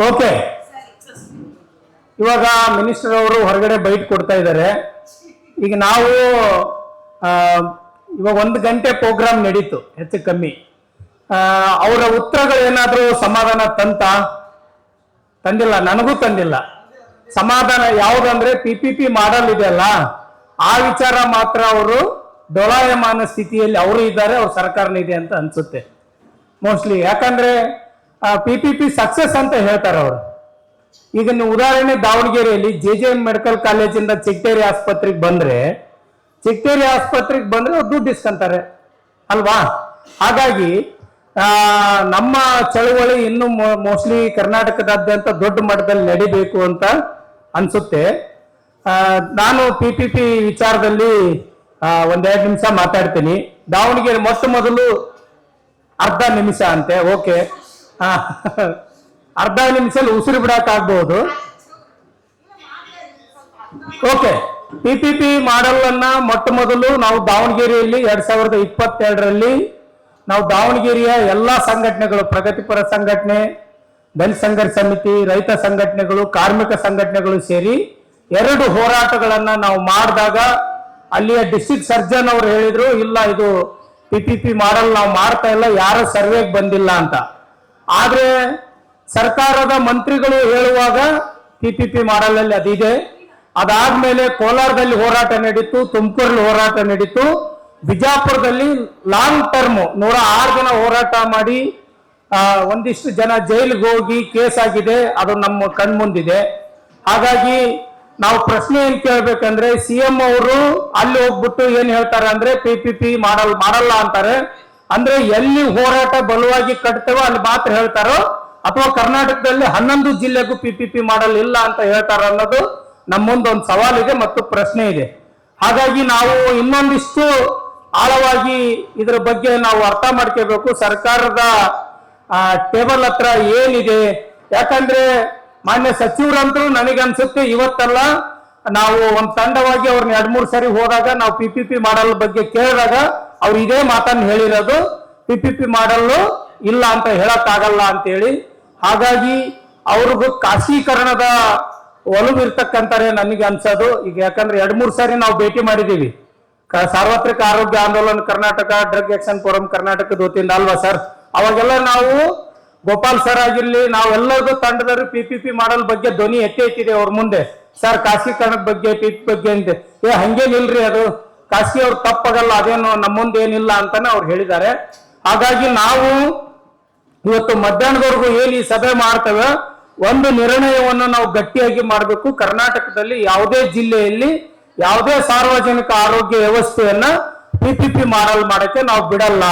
Okay, ಇವಾಗ minister ಅವರು ಹೊರಗಡೆ ಬೈಟ್ ಕೊಡ್ತಾ ಇದ್ದಾರೆ. ಈಗ ನಾವು ಇವಾಗ 1 ಗಂಟೆ ಪ್ರೋಗ್ರಾಮ್ ನಡೀತು ಹೆಚ್ಚು ಕಮ್ಮಿ. ಅವರ ಉತ್ತರಗಳು ಏನಾದರೂ ಸಮಾಧಾನ ತಂದಿಲ್ಲ, ನನಗೂ ತಂದಿಲ್ಲ. ಸಮಾಧಾನ ಯಾವುದಂದ್ರೆ PPP ಮಾಡಲ್ ಇದೆಯಲ್ಲ, ಆ ವಿಚಾರ ಮಾತ್ರ ಅವರು ಡೋಲಾಯಮಾನ ಸ್ಥಿತಿಯಲ್ಲಿ ಅವರು ಇದ್ದಾರೆ, ಅವ್ರ ಸರ್ಕಾರನ ಇದೆ ಅಂತ ಅನ್ಸುತ್ತೆ ಮೋಸ್ಟ್ಲಿ. ಯಾಕಂದ್ರೆ PPP ಸಕ್ಸಸ್ ಅಂತ ಹೇಳ್ತಾರೆ ಅವರು. ಈಗ ನೀವು ಉದಾಹರಣೆ ದಾವಣಗೆರೆಯಲ್ಲಿ JJM ಮೆಡಿಕಲ್ ಕಾಲೇಜಿಂದ ಚಿಕ್ಕೇರಿ ಆಸ್ಪತ್ರೆಗೆ ಬಂದ್ರೆ ಅವ್ರು ದುಡ್ಡು ಇಸ್ಕೊಂತಾರೆ ಅಲ್ವಾ. ಹಾಗಾಗಿ ನಮ್ಮ ಚಳವಳಿ ಇನ್ನು ಮೋಸ್ಟ್ಲಿ ಕರ್ನಾಟಕದಾದ್ಯಂತ ದೊಡ್ಡ ಮಟ್ಟದಲ್ಲಿ ನಡಿಬೇಕು ಅಂತ ಅನ್ಸುತ್ತೆ. ನಾನು PPP ವಿಚಾರದಲ್ಲಿ 1-2 ನಿಮಿಷ ಮಾತಾಡ್ತೀನಿ. ದಾವಣಗೆರೆ ಮೊಟ್ಟ ಮೊದಲು ಅರ್ಧ ನಿಮಿಷ ಅಂತೆ. ಓಕೆ, ಅರ್ಧ ನಿಮಿಷದಲ್ಲಿ ಉಸಿರು ಬಿಡಕ್ ಆಗ್ಬಹುದು. ಓಕೆ, PPP ಮಾಡಲ್ ಅನ್ನ ಮೊಟ್ಟ ಮೊದಲು ನಾವು ದಾವಣಗೆರೆಯಲ್ಲಿ 2022ರಲ್ಲಿ ನಾವು ದಾವಣಗೆರೆಯ ಎಲ್ಲಾ ಸಂಘಟನೆಗಳು, ಪ್ರಗತಿಪರ ಸಂಘಟನೆ, ದಲಿತ ಸಂಘರ್ಷ ಸಮಿತಿ, ರೈತ ಸಂಘಟನೆಗಳು, ಕಾರ್ಮಿಕ ಸಂಘಟನೆಗಳು ಸೇರಿ 2 ಹೋರಾಟಗಳನ್ನ ನಾವು ಮಾಡಿದಾಗ ಅಲ್ಲಿಯ ಡಿಸ್ಟ್ರಿಕ್ಟ್ ಸರ್ಜನ್ ಅವರು ಹೇಳಿದ್ರು, ಇಲ್ಲ ಇದು PPP ಮಾಡಲ್ ನಾವು ಮಾಡ್ತಾ ಇಲ್ಲ, ಯಾರು ಸರ್ವೆಗೆ ಬಂದಿಲ್ಲ ಅಂತ. ಆದ್ರೆ ಸರ್ಕಾರದ ಮಂತ್ರಿಗಳು ಹೇಳುವಾಗ PPP ಮಾಡಲ್ ಅಲ್ಲಿ ಅದಿದೆ. ಅದಾದ್ಮೇಲೆ ಕೋಲಾರದಲ್ಲಿ ಹೋರಾಟ ನಡೀತು, ತುಮಕೂರಲ್ಲಿ ಹೋರಾಟ ನಡೀತು, ಬಿಜಾಪುರದಲ್ಲಿ ಲಾಂಗ್ ಟರ್ಮ್ 106 ಜನ ಹೋರಾಟ ಮಾಡಿ ಒಂದಿಷ್ಟು ಜನ ಜೈಲಿಗೆ ಹೋಗಿ ಕೇಸ್ ಆಗಿದೆ, ಅದು ನಮ್ಮ ಕಣ್ಮುಂದಿದೆ. ಹಾಗಾಗಿ ನಾವು ಪ್ರಶ್ನೆ ಏನ್ ಕೇಳ್ಬೇಕಂದ್ರೆ, CM ಅವರು ಅಲ್ಲಿ ಹೋಗ್ಬಿಟ್ಟು ಏನ್ ಹೇಳ್ತಾರೆ ಅಂದ್ರೆ PPP ಮಾಡಲ್ಲ ಅಂತಾರೆ. ಅಂದ್ರೆ ಎಲ್ಲಿ ಹೋರಾಟ ಬಲವಾಗಿ ಕಟ್ತೇವೋ ಅಲ್ಲಿ ಮಾತ್ರ ಹೇಳ್ತಾರೋ, ಅಥವಾ ಕರ್ನಾಟಕದಲ್ಲಿ 11 ಜಿಲ್ಲೆಗೂ PPP ಮಾಡಲ್ ಇಲ್ಲ ಅಂತ ಹೇಳ್ತಾರ ಅನ್ನೋದು ನಮ್ಮ ಮುಂದೊಂದು ಸವಾಲಿದೆ ಮತ್ತು ಪ್ರಶ್ನೆ ಇದೆ. ಹಾಗಾಗಿ ನಾವು ಇನ್ನೊಂದಿಷ್ಟು ಆಳವಾಗಿ ಇದರ ಬಗ್ಗೆ ನಾವು ಅರ್ಥ ಮಾಡ್ಕೋಬೇಕು. ಸರ್ಕಾರದ ಟೇಬಲ್ ಹತ್ರ ಏನಿದೆ, ಯಾಕಂದ್ರೆ ಮಾನ್ಯ ಸಚಿವರಂತೂ ನನಗನ್ಸುತ್ತೆ ಇವತ್ತಲ್ಲ, ನಾವು ಒಂದು ತಂಡವಾಗಿ ಅವ್ರನ್ನ 2-3 ಸರಿ ಹೋದಾಗ ನಾವು PPP ಮಾಡಲ್ ಬಗ್ಗೆ ಕೇಳಿದಾಗ ಅವ್ರು ಇದೇ ಮಾತನ್ನು ಹೇಳಿರೋದು, PPP ಮಾಡಲ್ಲು ಇಲ್ಲ ಅಂತ ಹೇಳಕ್ ಆಗಲ್ಲ ಅಂತೇಳಿ. ಹಾಗಾಗಿ ಅವ್ರಿಗೂ ಖಾಸಗೀಕರಣದ ಒಲವು ಇರ್ತಕ್ಕಂತಾರೆ ನನಗೆ ಅನ್ಸೋದು. ಈಗ ಯಾಕಂದ್ರೆ 2-3 ಸಾರಿ ನಾವು ಭೇಟಿ ಮಾಡಿದೀವಿ, ಸಾರ್ವತ್ರಿಕ ಆರೋಗ್ಯ ಆಂದೋಲನ ಕರ್ನಾಟಕ, ಡ್ರಗ್ ಆಕ್ಷನ್ ಫೋರಂ ಕರ್ನಾಟಕದ ವತಿಯಿಂದ ಅಲ್ವಾ ಸರ್. ಅವಾಗೆಲ್ಲ ನಾವು ಗೋಪಾಲ್ ಸರ್ ಆಗಿರ್ಲಿ, ನಾವೆಲ್ಲರಿಗೂ ತಂಡದವರು PPP ಮಾಡಲ್ ಬಗ್ಗೆ ಧ್ವನಿ ಎತ್ತಿದೆ ಅವ್ರ ಮುಂದೆ. ಸರ್ ಖಾಸಗೀಕರಣದ ಬಗ್ಗೆ PPP ಬಗ್ಗೆ ಅಂತೆ, ಹಂಗೇನಿಲ್ರಿ, ಅದು ಖಾಸಗಿ ಅವ್ರು ತಪ್ಪಾಗಲ್ಲ, ಅದೇನು ನಮ್ಮ ಮುಂದೆ ಏನಿಲ್ಲ ಅಂತಾನೆ ಅವ್ರು ಹೇಳಿದ್ದಾರೆ. ಹಾಗಾಗಿ ನಾವು ಇವತ್ತು ಮಧ್ಯಾಹ್ನದವರೆಗೂ ಏನು ಈ ಸಭೆ ಮಾಡ್ತೇವೆ, ಒಂದು ನಿರ್ಣಯವನ್ನು ನಾವು ಗಟ್ಟಿಯಾಗಿ ಮಾಡಬೇಕು. ಕರ್ನಾಟಕದಲ್ಲಿ ಯಾವುದೇ ಜಿಲ್ಲೆಯಲ್ಲಿ ಯಾವುದೇ ಸಾರ್ವಜನಿಕ ಆರೋಗ್ಯ ವ್ಯವಸ್ಥೆಯನ್ನ PPP ಮಾಡಲ್ ಮಾಡಕ್ಕೆ ನಾವು ಬಿಡಲ್ಲ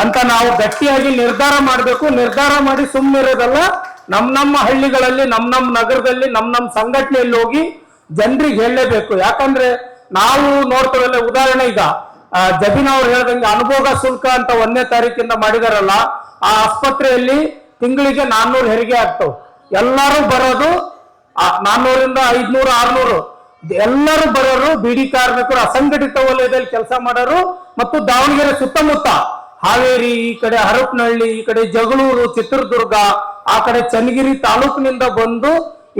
ಅಂತ ನಾವು ಗಟ್ಟಿಯಾಗಿ ನಿರ್ಧಾರ ಮಾಡಬೇಕು. ನಿರ್ಧಾರ ಮಾಡಿ ಸುಮ್ಮನಿರೋದಲ್ಲ, ನಮ್ಮ ಹಳ್ಳಿಗಳಲ್ಲಿ, ನಮ್ಮ ನಗರದಲ್ಲಿ, ನಮ್ಮ ಸಂಘಟನೆಯಲ್ಲಿ ಹೋಗಿ ಜನರಿಗೆ ಹೇಳಲೇಬೇಕು. ಯಾಕಂದ್ರೆ ನಾವು ನೋಡ್ತೇವಲ್ಲ, ಉದಾಹರಣೆ ಈಗ ಜಬೀನ್ ಅವ್ರು ಹೇಳ್ದಂಗೆ ಅನುಭೋಗ ಶುಲ್ಕ ಅಂತ 1ನೇ ತಾರೀಕಿಂದ ಮಾಡಿದಾರಲ್ಲ, ಆ ಆಸ್ಪತ್ರೆಯಲ್ಲಿ ತಿಂಗಳಿಗೆ 400 ಹೆರಿಗೆ ಆಗ್ತವೆ. ಎಲ್ಲರೂ ಬರೋದು 400ರಿಂದ 500, 600 ಎಲ್ಲರೂ ಬರೋರು ಬಿಡಿ ಕಾರ್ಮಿಕರು, ಅಸಂಘಟಿತ ವಲಯದಲ್ಲಿ ಕೆಲಸ ಮಾಡೋರು ಮತ್ತು ದಾವಣಗೆರೆ ಸುತ್ತಮುತ್ತ ಹಾವೇರಿ, ಈ ಕಡೆ ಹರಪನಹಳ್ಳಿ, ಈ ಕಡೆ ಜಗಳೂರು, ಚಿತ್ರದುರ್ಗ, ಆ ಕಡೆ ಚನ್ನಗಿರಿ ತಾಲೂಕಿನಿಂದ ಬಂದು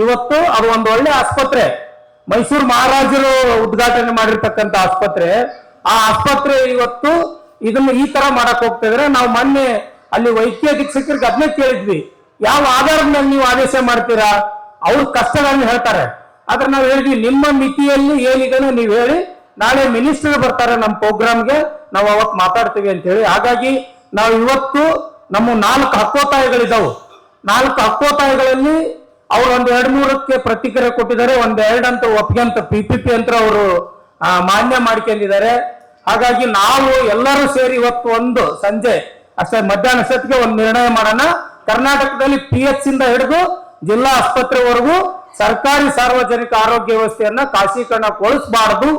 ಇವತ್ತು ಅದು ಒಂದು ಒಳ್ಳೆ ಆಸ್ಪತ್ರೆ, ಮೈಸೂರು ಮಹಾರಾಜರು ಉದ್ಘಾಟನೆ ಮಾಡಿರ್ತಕ್ಕಂಥ ಆಸ್ಪತ್ರೆ. ಆ ಆಸ್ಪತ್ರೆ ಇವತ್ತು ಇದನ್ನು ಈ ತರ ಮಾಡಕ್ ಹೋಗ್ತಾ ಇದ್ರೆ, ನಾವು ಮೊನ್ನೆ ಅಲ್ಲಿ ವೈದ್ಯ ಅಧೀಕ್ಷಕರಿಗೆ ಅದನ್ನೇ ಕೇಳಿದ್ವಿ, ಯಾವ ಆಧಾರದ ಮೇಲೆ ನೀವು ಆದೇಶ ಮಾಡ್ತೀರಾ, ಅವ್ರ ಕಷ್ಟಗಳನ್ನು ಹೇಳ್ತಾರೆ. ಆದ್ರೆ ನಾವು ಹೇಳಿದ್ವಿ, ನಿಮ್ಮ ಮಿತಿಯಲ್ಲಿ ಏನಿದೆ ನೀವು ಹೇಳಿ, ನಾಳೆ ಮಿನಿಸ್ಟರ್ ಬರ್ತಾರೆ ನಮ್ಮ ಪ್ರೋಗ್ರಾಮ್ಗೆ, ನಾವು ಅವತ್ತು ಮಾತಾಡ್ತೀವಿ ಅಂತ ಹೇಳಿ. ಹಾಗಾಗಿ ನಾವು ಇವತ್ತು ನಮ್ಮ 4 ಹಕ್ಕೋತ್ತಾಯಗಳಿದಾವು. 4 ಹಕ್ಕೋತ್ತಾಯಗಳಲ್ಲಿ ಅವ್ರು 1-2-3ಕ್ಕೆ ಪ್ರತಿಕ್ರಿಯೆ ಕೊಟ್ಟಿದ್ದಾರೆ, 1-2 ಅಂತ ಒಪ್ಪಿಗೆಂತ PPP ಅಂತ ಅವರು ಮಾನ್ಯ ಮಾಡ್ಕೊಂಡಿದ್ದಾರೆ. ಹಾಗಾಗಿ ನಾವು ಎಲ್ಲರೂ ಸೇರಿ ಇವತ್ತು ಒಂದು ಸಂಜೆ ಅಷ್ಟೇ ಮಧ್ಯಾಹ್ನ ಅಷ್ಟೊತ್ತಿಗೆ ಒಂದು ನಿರ್ಣಯ ಮಾಡೋಣ. ಕರ್ನಾಟಕದಲ್ಲಿ PH ಇಂದ ಹಿಡಿದು ಜಿಲ್ಲಾ ಆಸ್ಪತ್ರೆವರೆಗೂ ಸರ್ಕಾರಿ ಸಾರ್ವಜನಿಕ ಆರೋಗ್ಯ ವ್ಯವಸ್ಥೆಯನ್ನ ಖಾಸಗೀಕರಣಗೊಳಿಸಬಾರದು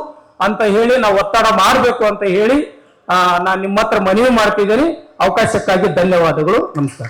ಅಂತ ಹೇಳಿ ನಾವು ಒತ್ತಡ ಮಾಡಬೇಕು ಅಂತ ಹೇಳಿ ನಾನು ನಿಮ್ಮ ಹತ್ರ ಮನವಿ ಮಾಡ್ತಿದ್ದೀನಿ. ಅವಕಾಶಕ್ಕಾಗಿ ಧನ್ಯವಾದಗಳು. ನಮಸ್ಕಾರ.